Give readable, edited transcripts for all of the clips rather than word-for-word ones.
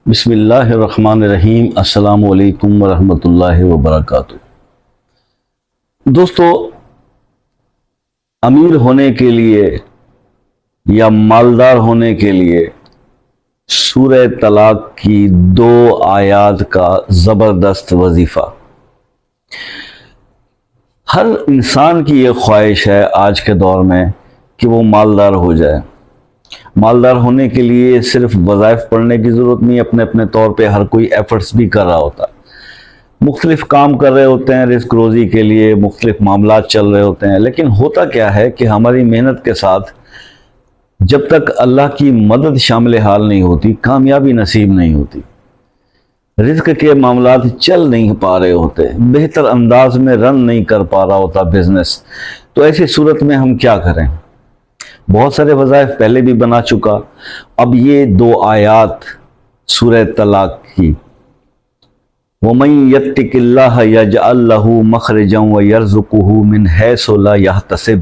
بسم اللہ الرحمن الرحیم۔ السلام علیکم ورحمۃ اللہ وبرکاتہ۔ دوستو، امیر ہونے کے لیے یا مالدار ہونے کے لیے سورہ طلاق کی 2 آیات کا زبردست وظیفہ۔ ہر انسان کی یہ خواہش ہے آج کے دور میں کہ وہ مالدار ہو جائے۔ مالدار ہونے کے لیے صرف وظائف پڑھنے کی ضرورت نہیں، اپنے اپنے طور پہ ہر کوئی ایفرٹس بھی کر رہا ہوتا ہے، مختلف کام کر رہے ہوتے ہیں، رزق روزی کے لیے مختلف معاملات چل رہے ہوتے ہیں۔ لیکن ہوتا کیا ہے کہ ہماری محنت کے ساتھ جب تک اللہ کی مدد شامل حال نہیں ہوتی، کامیابی نصیب نہیں ہوتی، رزق کے معاملات چل نہیں پا رہے ہوتے، بہتر انداز میں رن نہیں کر پا رہا ہوتا بزنس، تو ایسی صورت میں ہم کیا کریں؟ بہت سارے وظائف پہلے بھی بنا چکا، اب یہ 2 آیات سورہ طلاق کی، وَمَن يَتَّقِ اللَّهَ يَجْعَل لَّهُ مَخْرَجًا وَيَرْزُقْهُ مِنْ حَيْثُ لَا يَحْتَسِبُ،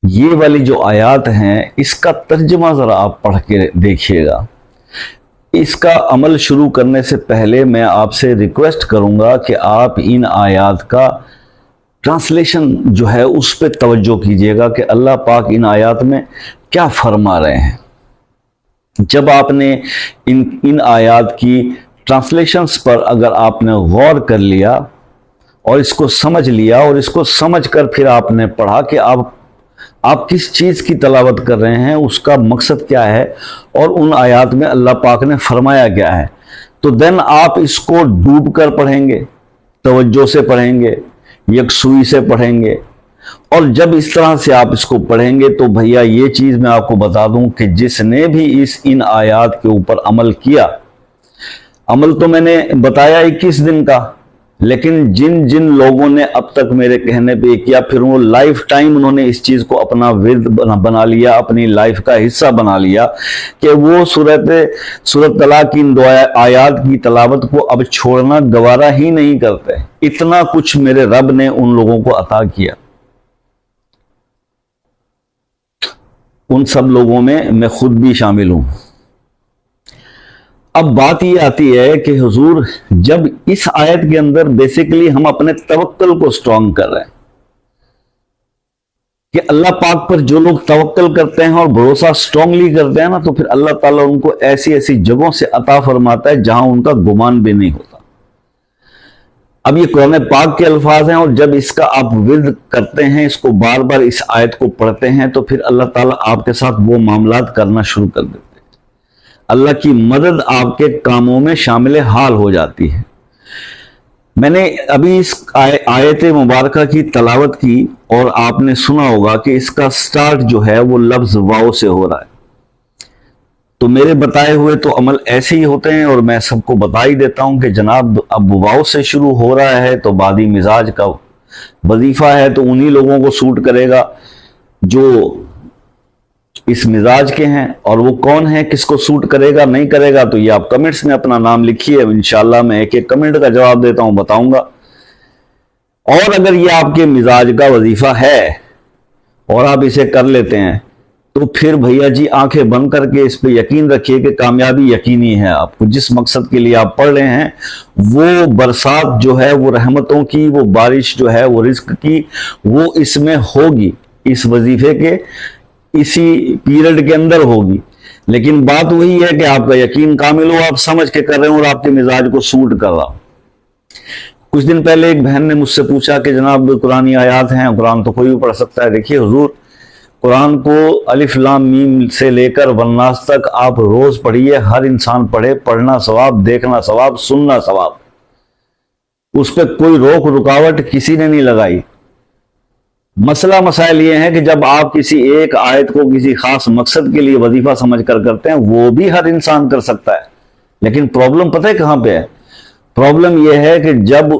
یہ والی جو آیات ہیں اس کا ترجمہ ذرا آپ پڑھ کے دیکھیے گا۔ اس کا عمل شروع کرنے سے پہلے میں آپ سے ریکویسٹ کروں گا کہ آپ ان آیات کا ٹرانسلیشن جو ہے اس پہ توجہ کیجئے گا کہ اللہ پاک ان آیات میں کیا فرما رہے ہیں۔ جب آپ نے ان آیات کی ٹرانسلیشنز پر اگر آپ نے غور کر لیا اور اس کو سمجھ لیا اور اس کو سمجھ کر پھر آپ نے پڑھا کہ آپ کس چیز کی تلاوت کر رہے ہیں، اس کا مقصد کیا ہے اور ان آیات میں اللہ پاک نے فرمایا کیا ہے، تو دین آپ اس کو ڈوب کر پڑھیں گے، توجہ سے پڑھیں گے، یکسوئی سے پڑھیں گے۔ اور جب اس طرح سے آپ اس کو پڑھیں گے تو بھیا یہ چیز میں آپ کو بتا دوں کہ جس نے بھی ان آیات کے اوپر عمل کیا، عمل تو میں نے بتایا 21 دن کا، لیکن جن لوگوں نے اب تک میرے کہنے پہ کیا، پھر وہ لائف ٹائم انہوں نے اس چیز کو اپنا ورد بنا لیا، اپنی لائف کا حصہ بنا لیا کہ وہ سورۃ طلاق کی ان 2 آیات کی تلاوت کو اب چھوڑنا گوارا ہی نہیں کرتے۔ اتنا کچھ میرے رب نے ان لوگوں کو عطا کیا۔ ان سب لوگوں میں خود بھی شامل ہوں۔ اب بات یہ آتی ہے کہ حضور جب اس آیت کے اندر بیسیکلی ہم اپنے توکل کو سٹرونگ کر رہے ہیں کہ اللہ پاک پر جو لوگ توکل کرتے ہیں اور بھروسہ سٹرونگلی کرتے ہیں نا، تو پھر اللہ تعالیٰ ان کو ایسی جگہوں سے عطا فرماتا ہے جہاں ان کا گمان بھی نہیں ہوتا۔ اب یہ قرآن پاک کے الفاظ ہیں، اور جب اس کا آپ ورد کرتے ہیں، اس کو بار بار اس آیت کو پڑھتے ہیں، تو پھر اللہ تعالیٰ آپ کے ساتھ وہ معاملات کرنا شروع کر دیتے ہیں۔ اللہ کی مدد آپ کے کاموں میں شامل حال ہو جاتی ہے۔ میں نے ابھی اس آیت مبارکہ کی تلاوت کی اور آپ نے سنا ہوگا کہ اس کا سٹارٹ جو ہے وہ لفظ واو سے ہو رہا ہے، تو میرے بتائے ہوئے تو عمل ایسے ہی ہوتے ہیں، اور میں سب کو بتا ہی دیتا ہوں کہ جناب اب واو سے شروع ہو رہا ہے تو بادی مزاج کا وظیفہ ہے، تو انہی لوگوں کو سوٹ کرے گا جو اس مزاج کے ہیں، اور وہ کون ہیں، کس کو سوٹ کرے گا نہیں کرے گا، تو یہ آپ کمنٹس میں اپنا نام لکھیے، انشاءاللہ میں ایک کمنٹ کا جواب دیتا ہوں، بتاؤں گا۔ اور اگر یہ آپ کے مزاج کا وظیفہ ہے اور آپ اسے کر لیتے ہیں تو پھر بھیا جی آنکھیں بند کر کے اس پہ یقین رکھیے کہ کامیابی یقینی ہے۔ آپ کو جس مقصد کے لیے آپ پڑھ رہے ہیں وہ برسات جو ہے، وہ رحمتوں کی، وہ بارش جو ہے، وہ رزق کی، وہ اس میں ہوگی، اس وظیفے کے اسی پیریڈ کے اندر ہوگی۔ لیکن بات وہی ہے کہ آپ کا یقین کامل ہو، آپ سمجھ کے کر رہے ہوں اور آپ کے مزاج کو سوٹ کر رہا ہو۔ کچھ دن پہلے ایک بہن نے مجھ سے پوچھا کہ جناب قرآنی آیات ہیں، قرآن تو کوئی بھی پڑھ سکتا ہے۔ دیکھیے حضور، قرآن کو الف لام میم سے لے کر والناس تک آپ روز پڑھیے، ہر انسان پڑھے، پڑھنا ثواب، دیکھنا ثواب، سننا ثواب، اس پہ کوئی روک رکاوٹ کسی نے نہیں لگائی۔ مسئلہ مسائل یہ ہے کہ جب آپ کسی ایک آیت کو کسی خاص مقصد کے لیے وظیفہ سمجھ کر کرتے ہیں، وہ بھی ہر انسان کر سکتا ہے، لیکن پرابلم پتہ ہے کہاں پہ ہے؟ پرابلم یہ ہے کہ جب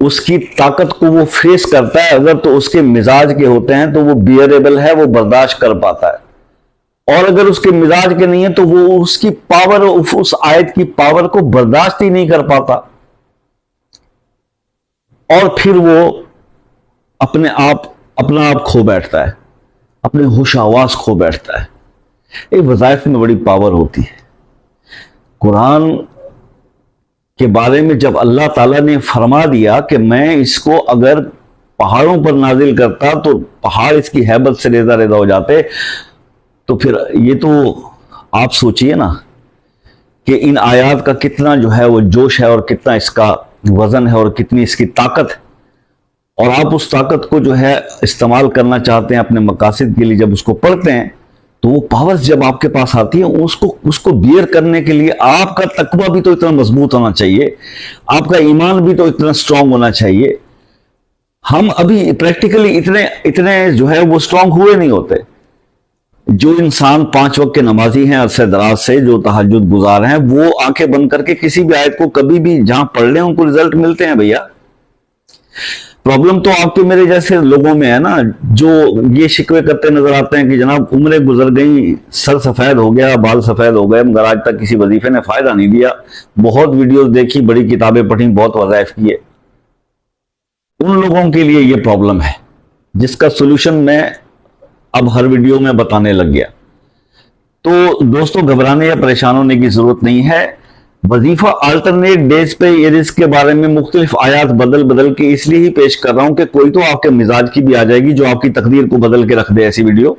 اس کی طاقت کو وہ فیس کرتا ہے، اگر تو اس کے مزاج کے ہوتے ہیں تو وہ بیئریبل ہے، وہ برداشت کر پاتا ہے، اور اگر اس کے مزاج کے نہیں ہے تو وہ اس کی پاور، اس آیت کی پاور کو برداشت ہی نہیں کر پاتا، اور پھر وہ اپنا آپ کھو بیٹھتا ہے، اپنے ہوش آواز کھو بیٹھتا ہے۔ ایک وظائف میں بڑی پاور ہوتی ہے۔ قرآن کے بارے میں جب اللہ تعالیٰ نے فرما دیا کہ میں اس کو اگر پہاڑوں پر نازل کرتا تو پہاڑ اس کی ہیبت سے ریزہ ریزہ ہو جاتے، تو پھر یہ تو آپ سوچئے نا کہ ان آیات کا کتنا جو ہے وہ جوش ہے اور کتنا اس کا وزن ہے اور کتنی اس کی طاقت ہے، اور آپ اس طاقت کو جو ہے استعمال کرنا چاہتے ہیں اپنے مقاصد کے لیے. جب اس کو پڑھتے ہیں تو وہ پاورز جب آپ کے پاس آتی ہیں اس کو بیئر کرنے کے لیے آپ کا تقویٰ بھی تو اتنا مضبوط ہونا چاہیے، آپ کا ایمان بھی تو اتنا سٹرونگ ہونا چاہیے. ہم ابھی پریکٹیکلی اتنے جو ہے وہ سٹرونگ ہوئے نہیں ہوتے. جو انسان 5 وقت کے نمازی ہیں عرصہ دراز سے، جو تہجد گزار ہیں، وہ آنکھیں بند کر کے کسی بھی آیت کو کبھی بھی جہاں پڑھ لیں ان کو رزلٹ ملتے ہیں بھیا. پرابلم تو آپ کے میرے جیسے لوگوں میں ہے نا، جو یہ شکوے کرتے نظر آتے ہیں کہ جناب عمریں گزر گئیں، سر سفید ہو گیا، بال سفید ہو گئے، مگر آج تک کسی وظیفے نے فائدہ نہیں دیا. بہت ویڈیوز دیکھی، بڑی کتابیں پڑھی، بہت وظائف کیے. ان لوگوں کے لیے یہ پرابلم ہے جس کا سولوشن میں اب ہر ویڈیو میں بتانے لگ گیا. تو دوستو گھبرانے یا پریشان ہونے کی ضرورت نہیں ہے. وظیفہ آلٹرنیٹ ڈیز پہ یہ رزق کے بارے میں مختلف آیات بدل کے اس لیے ہی پیش کر رہا ہوں کہ کوئی تو آپ کے مزاج کی بھی آ جائے گی جو آپ کی تقدیر کو بدل کے رکھ دے ایسی ویڈیو،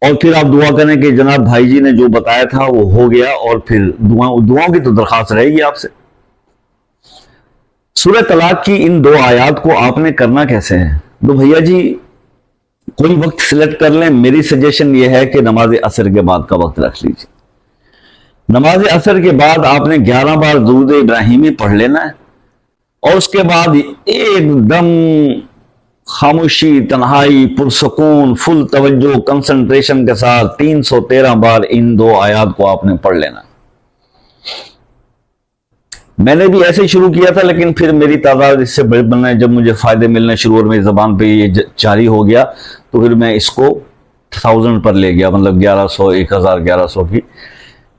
اور پھر آپ دعا کریں کہ جناب بھائی جی نے جو بتایا تھا وہ ہو گیا، اور پھر دعاؤں کی تو درخواست رہے گی آپ سے. سورہ طلاق کی ان 2 آیات کو آپ نے کرنا کیسے ہے؟ تو بھیا جی کوئی وقت سلیکٹ کر لیں. میری سجیشن یہ ہے کہ نماز عصر کے بعد کا وقت رکھ لیجیے. نماز عصر کے بعد آپ نے 11 بار درود ابراہیمی پڑھ لینا ہے، اور اس کے بعد ایک دم خاموشی، تنہائی، پرسکون، فل توجہ، کنسنٹریشن کے ساتھ 313 بار ان 2 آیات کو آپ نے پڑھ لینا ہے. میں نے بھی ایسے ہی شروع کیا تھا، لیکن پھر میری تعداد اس سے بڑھ بننا ہے. جب مجھے فائدے ملنے شروع اور میری زبان پہ یہ جاری ہو گیا تو پھر میں اس کو 1000 پر لے گیا، مطلب 1100، 1100 کی.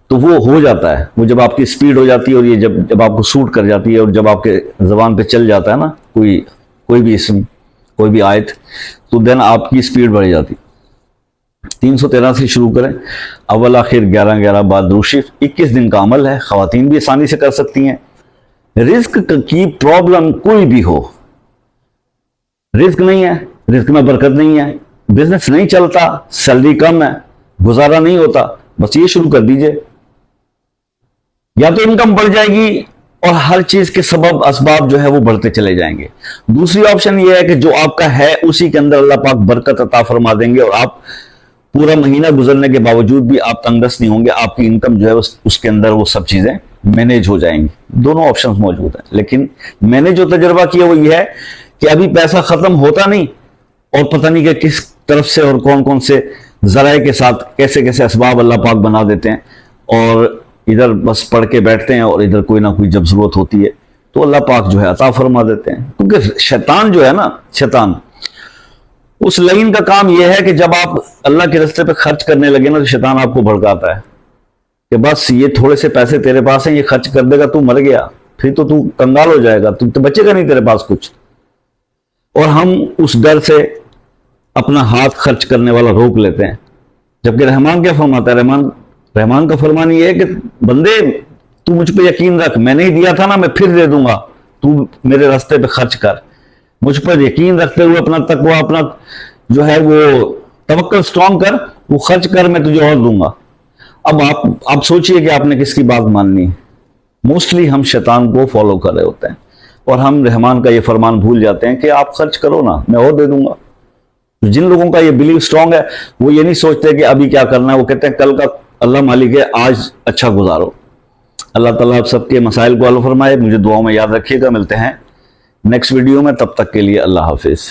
تو وہ ہو جاتا ہے، وہ جب آپ کی سپیڈ ہو جاتی ہے، اور یہ جب آپ کو سوٹ کر جاتی ہے، اور جب آپ کے زبان پہ چل جاتا ہے نا کوئی بھی اسم، کوئی بھی آیت، تو دین آپ کی سپیڈ بڑھ جاتی. 313 سے شروع کریں، اول آخر 11 بعد درود شریف. 21 دن کا عمل ہے، خواتین بھی آسانی سے کر سکتی ہیں. رزق کی پرابلم کوئی بھی ہو، رزق نہیں ہے، رزق میں برکت نہیں ہے، بزنس نہیں چلتا، سیلری کم ہے، گزارا نہیں ہوتا، بس یہ شروع کر دیجئے. یا تو انکم بڑھ جائے گی اور ہر چیز کے سبب اسباب جو ہے وہ بڑھتے چلے جائیں گے. دوسری آپشن یہ ہے کہ جو آپ کا ہے اسی کے اندر اللہ پاک برکت عطا فرما دیں گے، اور آپ پورا مہینہ گزرنے کے باوجود بھی آپ تنگ دست نہیں ہوں گے. آپ کی انکم جو ہے اس کے اندر وہ سب چیزیں مینیج ہو جائیں گی. دونوں آپشنز موجود ہیں، لیکن میں نے جو تجربہ کیا وہ یہ ہے کہ ابھی پیسہ ختم ہوتا نہیں، اور پتہ نہیں کہ کس طرف سے اور کون سے ذرائع کے ساتھ کیسے اسباب اللہ پاک بنا دیتے ہیں، اور ادھر بس پڑھ کے بیٹھتے ہیں، اور ادھر کوئی نہ کوئی جب ضرورت ہوتی ہے تو اللہ پاک جو ہے عطا فرما دیتے ہیں. کیونکہ شیطان جو ہے نا، شیطان اس لائن کا کام یہ ہے کہ جب آپ اللہ کے راستے پہ خرچ کرنے لگے نا تو شیطان آپ کو بھڑکاتا ہے کہ بس یہ تھوڑے سے پیسے تیرے پاس ہیں، یہ خرچ کر دے گا تو مر گیا، پھر تو کنگال ہو جائے گا، تو بچے گا نہیں تیرے پاس کچھ. اور ہم اس ڈر سے اپنا ہاتھ خرچ کرنے والا روک لیتے ہیں. جبکہ رحمان کیا فرماتا ہے؟ رحمان کا فرمان یہ ہے کہ بندے تو مجھ پہ یقین رکھ، میں نہیں دیا تھا نا، میں پھر دے دوں گا، تو میرے راستے پہ خرچ کر. مجھ پر یقین رکھتے ہوئے اپنا تقوی، اپنا جو ہے وہ توکل سٹرونگ کر، وہ خرچ کر، میں تجھے اور دوں گا. اب آپ سوچئے کہ آپ نے کس کی بات ماننی ہے. موسٹلی ہم شیطان کو فالو کر رہے ہوتے ہیں، اور ہم رحمان کا یہ فرمان بھول جاتے ہیں کہ آپ خرچ کرو نا، میں اور دے دوں گا. جن لوگوں کا یہ بلیو سٹرونگ ہے وہ یہ نہیں سوچتے کہ ابھی کیا کرنا ہے، وہ کہتے ہیں کل کا اللہ مالک ہے، آج اچھا گزارو. اللہ تعالیٰ آپ سب کے مسائل کو حل فرمائے. مجھے دعاؤں میں یاد رکھیے گا. ملتے ہیں نیکسٹ ویڈیو میں، تب تک کے لیے اللہ حافظ.